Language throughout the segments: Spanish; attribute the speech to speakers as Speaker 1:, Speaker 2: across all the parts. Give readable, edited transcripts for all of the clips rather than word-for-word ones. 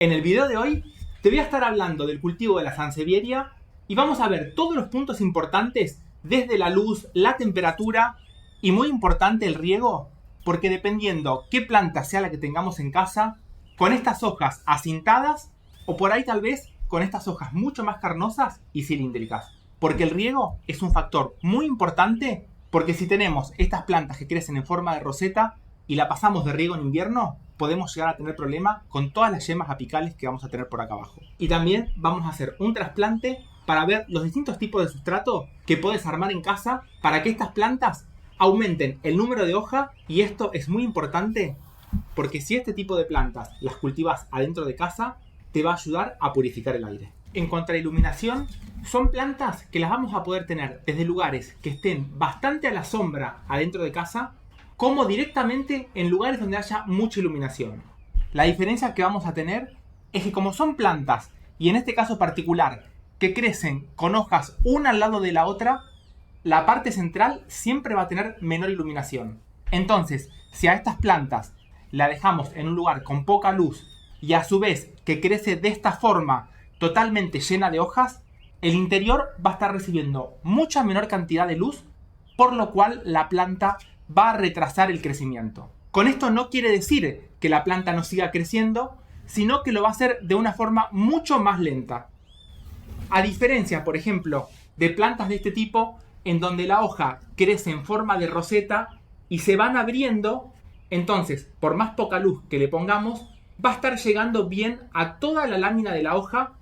Speaker 1: En el video de hoy te voy a estar hablando del cultivo de la sansevieria y vamos a ver todos los puntos importantes desde la luz, la temperatura y muy importante el riego, porque dependiendo qué planta sea la que tengamos en casa, con estas hojas acintadas o por ahí tal vez con estas hojas mucho más carnosas y cilíndricas. Porque el riego es un factor muy importante, porque si tenemos estas plantas que crecen en forma de roseta y la pasamos de riego en invierno, podemos llegar a tener problemas con todas las yemas apicales que vamos a tener por acá abajo. Y también vamos a hacer un trasplante para ver los distintos tipos de sustrato que puedes armar en casa para que estas plantas aumenten el número de hoja. Y esto es muy importante porque si este tipo de plantas las cultivas adentro de casa, te va a ayudar a purificar el aire. En cuanto a la iluminación, son plantas que las vamos a poder tener desde lugares que estén bastante a la sombra adentro de casa, como directamente en lugares donde haya mucha iluminación. La diferencia que vamos a tener es que como son plantas, y en este caso particular, que crecen con hojas una al lado de la otra, la parte central siempre va a tener menor iluminación. Entonces, si a estas plantas la dejamos en un lugar con poca luz y a su vez que crece de esta forma totalmente llena de hojas, el interior va a estar recibiendo mucha menor cantidad de luz, por lo cual la planta va a retrasar el crecimiento. Con esto no quiere decir que la planta no siga creciendo, sino que lo va a hacer de una forma mucho más lenta. A diferencia, por ejemplo, de plantas de este tipo, en donde la hoja crece en forma de roseta y se van abriendo, entonces, por más poca luz que le pongamos, va a estar llegando bien a toda la lámina de la hoja,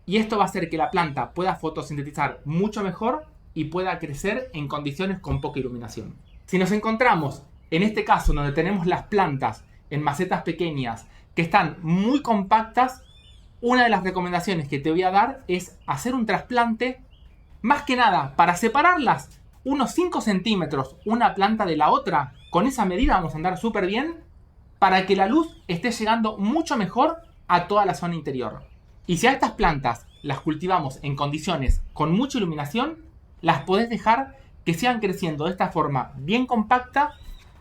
Speaker 1: y esto va a hacer que la planta pueda fotosintetizar mucho mejor y pueda crecer en condiciones con poca iluminación. Si nos encontramos en este caso donde tenemos las plantas en macetas pequeñas que están muy compactas, una de las recomendaciones que te voy a dar es hacer un trasplante, más que nada para separarlas unos 5 centímetros una planta de la otra. Con esa medida vamos a andar súper bien para que la luz esté llegando mucho mejor a toda la zona interior. Y si a estas plantas las cultivamos en condiciones con mucha iluminación, las podés dejar que sigan creciendo de esta forma bien compacta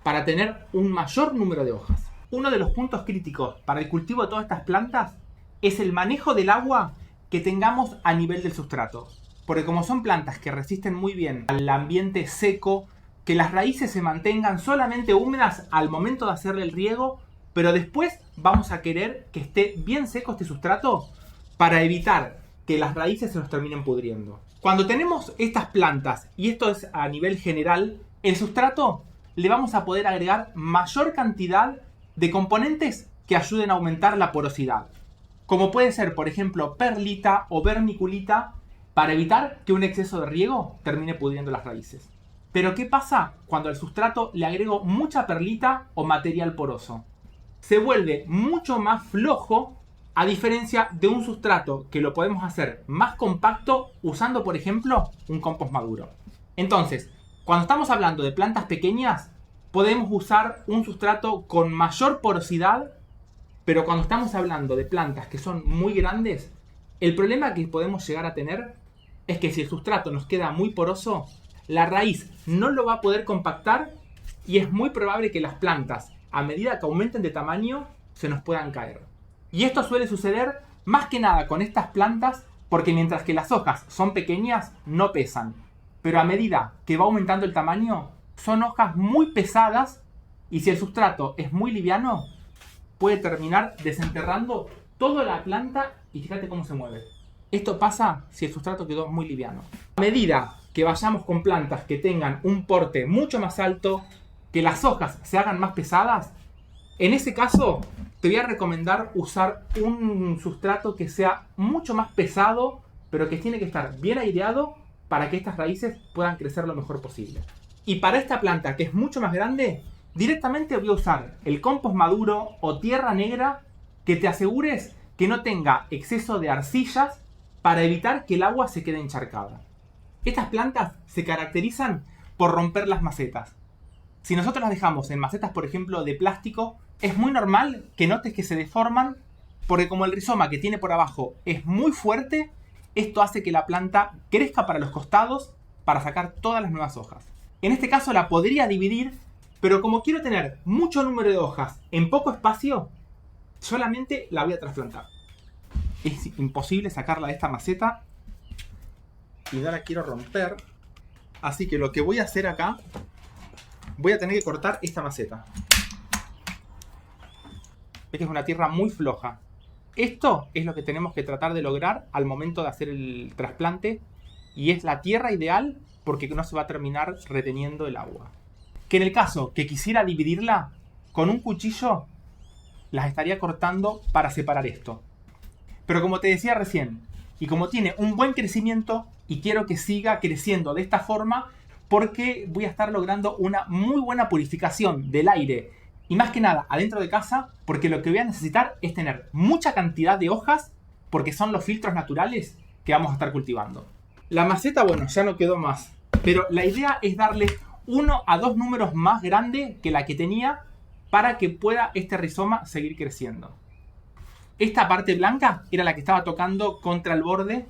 Speaker 1: para tener un mayor número de hojas. Uno de los puntos críticos para el cultivo de todas estas plantas es el manejo del agua que tengamos a nivel del sustrato. Porque como son plantas que resisten muy bien al ambiente seco, que las raíces se mantengan solamente húmedas al momento de hacerle el riego, pero después vamos a querer que esté bien seco este sustrato para evitar que las raíces se nos terminen pudriendo. Cuando tenemos estas plantas, y esto es a nivel general, el sustrato le vamos a poder agregar mayor cantidad de componentes que ayuden a aumentar la porosidad. Como puede ser, por ejemplo, perlita o vermiculita, para evitar que un exceso de riego termine pudriendo las raíces. Pero ¿qué pasa cuando al sustrato le agrego mucha perlita o material poroso? Se vuelve mucho más flojo, a diferencia de un sustrato que lo podemos hacer más compacto usando, por ejemplo, un compost maduro. Entonces, cuando estamos hablando de plantas pequeñas, podemos usar un sustrato con mayor porosidad, pero cuando estamos hablando de plantas que son muy grandes, el problema que podemos llegar a tener es que si el sustrato nos queda muy poroso, la raíz no lo va a poder compactar y es muy probable que las plantas, a medida que aumenten de tamaño, se nos puedan caer. Y esto suele suceder más que nada con estas plantas porque mientras que las hojas son pequeñas, no pesan. Pero a medida que va aumentando el tamaño, son hojas muy pesadas y si el sustrato es muy liviano, puede terminar desenterrando toda la planta y fíjate cómo se mueve. Esto pasa si el sustrato quedó muy liviano. A medida que vayamos con plantas que tengan un porte mucho más alto, que las hojas se hagan más pesadas, en ese caso te voy a recomendar usar un sustrato que sea mucho más pesado, pero que tiene que estar bien aireado para que estas raíces puedan crecer lo mejor posible. Y para esta planta que es mucho más grande, directamente voy a usar el compost maduro o tierra negra, que te asegures que no tenga exceso de arcillas para evitar que el agua se quede encharcada. Estas plantas se caracterizan por romper las macetas. Si nosotros las dejamos en macetas, por ejemplo, de plástico, es muy normal que notes que se deforman porque como el rizoma que tiene por abajo es muy fuerte, esto hace que la planta crezca para los costados para sacar todas las nuevas hojas. En este caso la podría dividir, pero como quiero tener mucho número de hojas en poco espacio, solamente la voy a trasplantar. es imposible sacarla de esta maceta y no la quiero romper. Así que lo que voy a hacer acá, voy a tener que cortar esta maceta. Ves que es una tierra muy floja. Esto es lo que tenemos que tratar de lograr al momento de hacer el trasplante. Y es la tierra ideal porque no se va a terminar reteniendo el agua. Que en el caso que quisiera dividirla, con un cuchillo las estaría cortando para separar esto. Pero como te decía recién, y como tiene un buen crecimiento y quiero que siga creciendo de esta forma, porque voy a estar logrando una muy buena purificación del aire y más que nada adentro de casa, porque lo que voy a necesitar es tener mucha cantidad de hojas, porque son los filtros naturales que vamos a estar cultivando. La maceta, bueno, ya no quedó más, pero la idea es darle 1 a 2 números más grande que la que tenía para que pueda este rizoma seguir creciendo. Esta parte blanca era la que estaba tocando contra el borde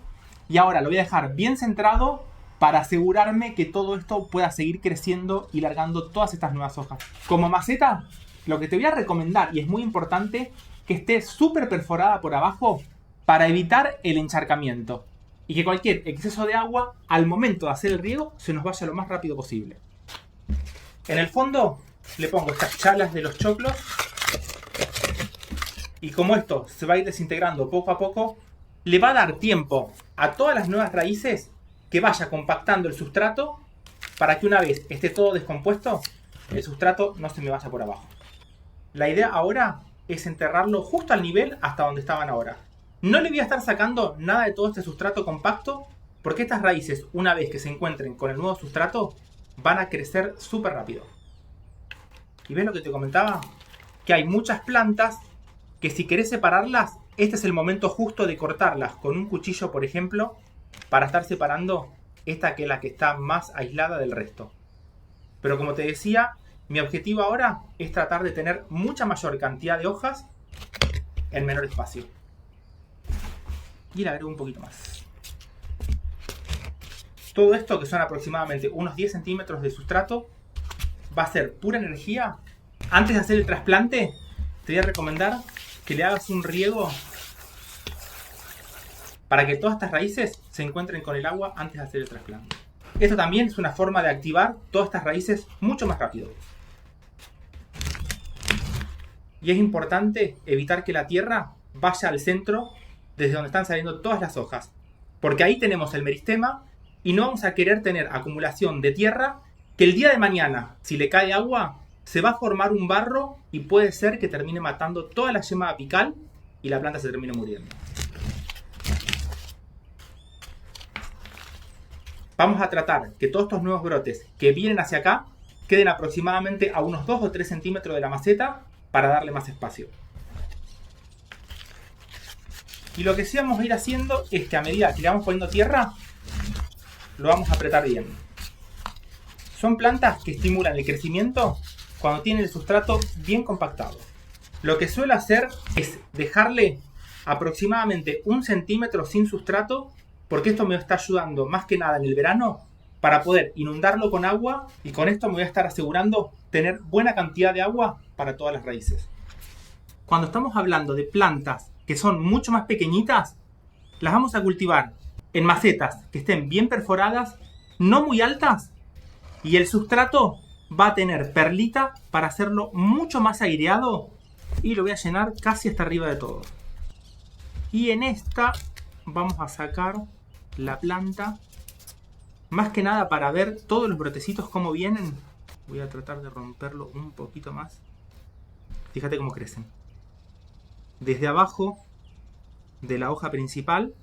Speaker 1: y ahora lo voy a dejar bien centrado para asegurarme que todo esto pueda seguir creciendo y largando todas estas nuevas hojas. Como maceta, lo que te voy a recomendar, y es muy importante, que esté súper perforada por abajo para evitar el encharcamiento y que cualquier exceso de agua al momento de hacer el riego se nos vaya lo más rápido posible. En el fondo le pongo estas chalas de los choclos y como esto se va a ir desintegrando poco a poco, le va a dar tiempo a todas las nuevas raíces que vaya compactando el sustrato para que una vez esté todo descompuesto, el sustrato no se me vaya por abajo. La idea ahora es enterrarlo justo al nivel hasta donde estaban ahora. No le voy a estar sacando nada de todo este sustrato compacto porque estas raíces, una vez que se encuentren con el nuevo sustrato, van a crecer súper rápido. ¿Y ves lo que te comentaba? Que hay muchas plantas que si querés separarlas, este es el momento justo de cortarlas con un cuchillo, por ejemplo, para estar separando esta que es la que está más aislada del resto. Pero como te decía, mi objetivo ahora es tratar de tener mucha mayor cantidad de hojas en menor espacio. Y le agrego un poquito más. Todo esto, que son aproximadamente unos 10 centímetros de sustrato, va a ser pura energía. Antes de hacer el trasplante, te voy a recomendar que le hagas un riego para que todas estas raíces se encuentren con el agua antes de hacer el trasplante. Esto también es una forma de activar todas estas raíces mucho más rápido. Y es importante evitar que la tierra vaya al centro desde donde están saliendo todas las hojas, porque ahí tenemos el meristema y no vamos a querer tener acumulación de tierra que el día de mañana, si le cae agua, se va a formar un barro y puede ser que termine matando toda la yema apical y la planta se termine muriendo. Vamos a tratar que todos estos nuevos brotes que vienen hacia acá queden aproximadamente a unos 2 o 3 centímetros de la maceta para darle más espacio. Y lo que sí vamos a ir haciendo es que a medida que le vamos poniendo tierra, lo vamos a apretar bien. Son plantas que estimulan el crecimiento cuando tienen el sustrato bien compactado. Lo que suelo hacer es dejarle aproximadamente 1 centímetro sin sustrato, porque esto me está ayudando más que nada en el verano para poder inundarlo con agua y con esto me voy a estar asegurando tener buena cantidad de agua para todas las raíces. Cuando estamos hablando de plantas que son mucho más pequeñitas, las vamos a cultivar en macetas que estén bien perforadas, no muy altas, y el sustrato va a tener perlita para hacerlo mucho más aireado y lo voy a llenar casi hasta arriba de todo. Y en esta vamos a sacar la planta, más que nada para ver todos los brotecitos cómo vienen. Voy a tratar de romperlo un poquito más. Fíjate cómo crecen. Desde abajo de la hoja principal,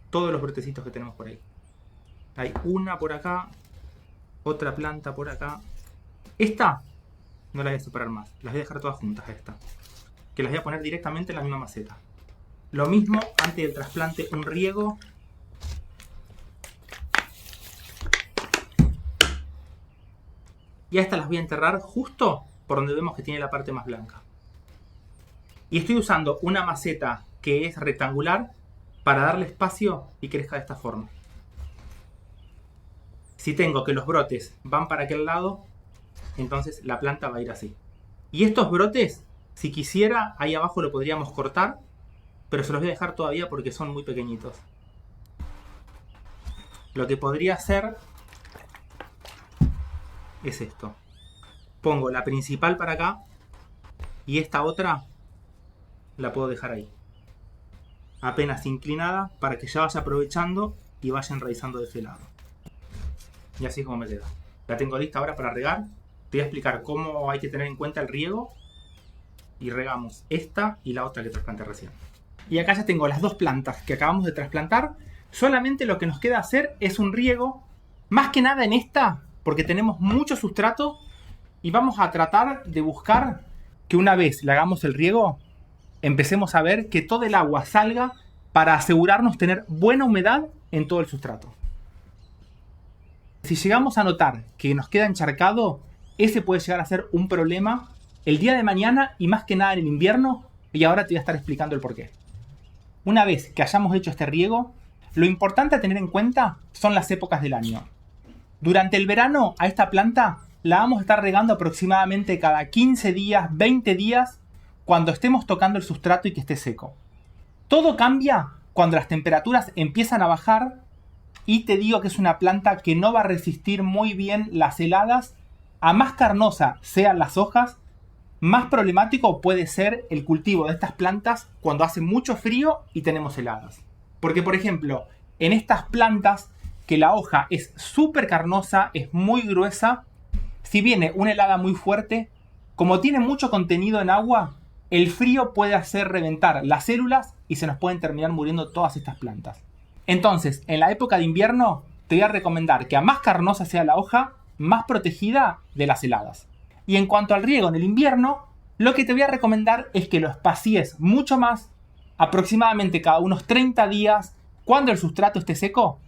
Speaker 1: todos los brotecitos que tenemos por ahí. Hay una por acá, otra planta por acá. Esta no la voy a separar más, las voy a dejar todas juntas a esta, que las voy a poner directamente en la misma maceta. Lo mismo antes del trasplante, un riego. Y a estas las voy a enterrar justo por donde vemos que tiene la parte más blanca. Y estoy usando una maceta que es rectangular para darle espacio y crezca de esta forma. Si tengo que los brotes van para aquel lado, entonces la planta va a ir así. Y estos brotes, si quisiera, ahí abajo lo podríamos cortar pero se los voy a dejar todavía porque son muy pequeñitos. Lo que podría hacer es esto. Pongo la principal para acá y esta otra la puedo dejar ahí, apenas inclinada, para que ya vaya aprovechando y vaya enraizando de ese lado. Y así es como me queda. La tengo lista ahora para regar. Te voy a explicar cómo hay que tener en cuenta el riego. Y regamos esta y la otra que trasplanté recién. Y acá ya tengo las dos plantas que acabamos de trasplantar. Solamente lo que nos queda hacer es un riego. Más que nada en esta, porque tenemos mucho sustrato. Y vamos a tratar de buscar que una vez le hagamos el riego, empecemos a ver que todo el agua salga para asegurarnos tener buena humedad en todo el sustrato. Si llegamos a notar que nos queda encharcado, ese puede llegar a ser un problema el día de mañana y más que nada en el invierno, y ahora te voy a estar explicando el porqué. Una vez que hayamos hecho este riego, lo importante a tener en cuenta son las épocas del año. Durante el verano a esta planta la vamos a estar regando aproximadamente cada 15 días, 20 días, cuando estemos tocando el sustrato y que esté seco. Todo cambia cuando las temperaturas empiezan a bajar, y te digo que es una planta que no va a resistir muy bien las heladas. A más carnosa sean las hojas, más problemático puede ser el cultivo de estas plantas cuando hace mucho frío y tenemos heladas. Porque, por ejemplo, en estas plantas que la hoja es súper carnosa, es muy gruesa, si viene una helada muy fuerte, como tiene mucho contenido en agua, el frío puede hacer reventar las células y se nos pueden terminar muriendo todas estas plantas. Entonces, en la época de invierno, te voy a recomendar que a más carnosa sea la hoja, más protegida de las heladas. Y en cuanto al riego en el invierno, lo que te voy a recomendar es que lo espacies mucho más, aproximadamente cada unos 30 días, cuando el sustrato esté seco.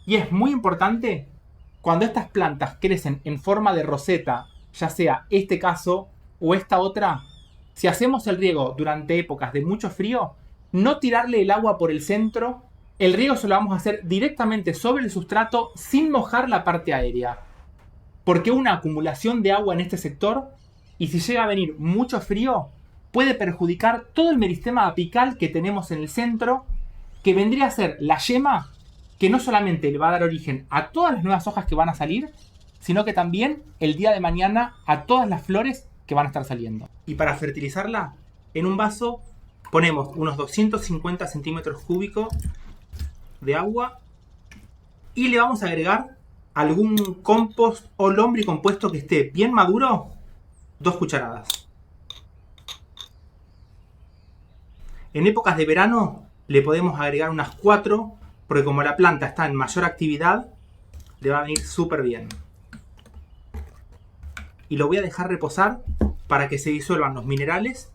Speaker 1: Y es muy importante, cuando estas plantas crecen en forma de roseta, ya sea este caso o esta otra, si hacemos el riego durante épocas de mucho frío, no tirarle el agua por el centro. El riego se lo vamos a hacer directamente sobre el sustrato sin mojar la parte aérea. Porque una acumulación de agua en este sector, y si llega a venir mucho frío, puede perjudicar todo el meristema apical que tenemos en el centro, que vendría a ser la yema que no solamente le va a dar origen a todas las nuevas hojas que van a salir, sino que también el día de mañana a todas las flores que van a estar saliendo. Y para fertilizarla, en un vaso ponemos unos 250 centímetros cúbicos de agua y le vamos a agregar algún compost o lombricompuesto que esté bien maduro, 2 cucharadas. En épocas de verano le podemos agregar unas 4, porque como la planta está en mayor actividad, le va a venir súper bien. Y lo voy a dejar reposar para que se disuelvan los minerales,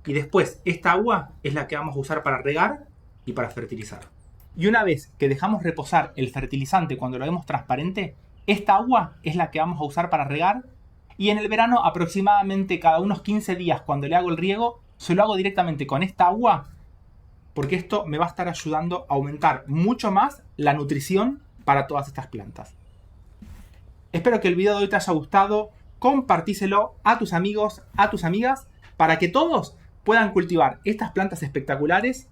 Speaker 1: y después esta agua es la que vamos a usar para regar y para fertilizar. Y una vez que dejamos reposar el fertilizante cuando lo vemos transparente, esta agua es la que vamos a usar para regar. Y en el verano aproximadamente cada unos 15 días cuando le hago el riego, se lo hago directamente con esta agua, porque esto me va a estar ayudando a aumentar mucho más la nutrición para todas estas plantas. Espero que el video de hoy te haya gustado. Compartíselo a tus amigos, a tus amigas, para que todos puedan cultivar estas plantas espectaculares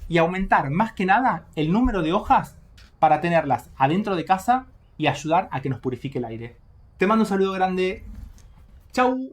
Speaker 1: y aumentar más que nada el número de hojas para tenerlas adentro de casa y ayudar a que nos purifique el aire. Te mando un saludo grande. ¡Chau!